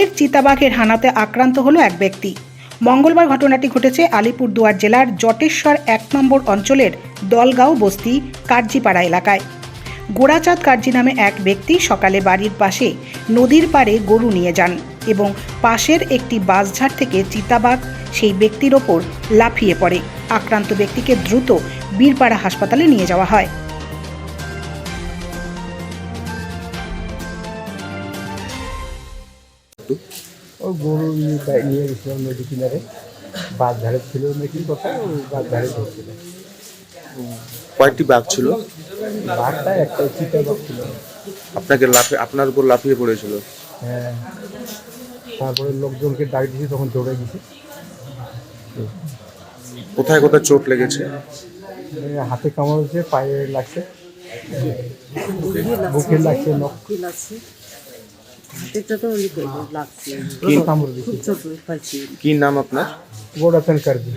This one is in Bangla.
ফের চিতাবাঘের হানাতে আক্রান্ত হলো এক ব্যক্তি। মঙ্গলবার ঘটনাটি ঘটেছে আলিপুরদুয়ার জেলার জটেশ্বর ১ নম্বর অঞ্চলের দলগাঁও বস্তি কার্জিপাড়া এলাকায়। গোড়াচাঁদ কার্জি নামে এক ব্যক্তি সকালে বাড়ির পাশে নদীর পাড়ে গরু নিয়ে যান এবং পাশের একটি বাঁশঝাড় থেকে চিতাবাঘ সেই ব্যক্তির ওপর লাফিয়ে পড়ে। আক্রান্ত ব্যক্তিকে দ্রুত বীরপাড়া হাসপাতালে নিয়ে যাওয়া হয়। ও গরু নিয়ে গেছিলাম নদী কিনারে, বাঁধ ধারে ছিল নাকি কথা, ওই বাঁধ ধারে ধরছিল। কয়েকটি বাঘ ছিল? বাঘটা একটা চিতা বাঘ ছিল। আপনার উপর লাফিয়ে পড়েছিল? হ্যাঁ, তারপরে লোকজনকে ডাক দিয়েছি, তখন দৌড়ে গেছে। কোথায় কোথায় চোট লেগেছে? হাতে কামড়েছে, পায়ে লাগছে, বুকে লাগছে, নখ কামড় দিয়েছে। কি নাম আপনার? গোড়াচাঁদ কার্জি।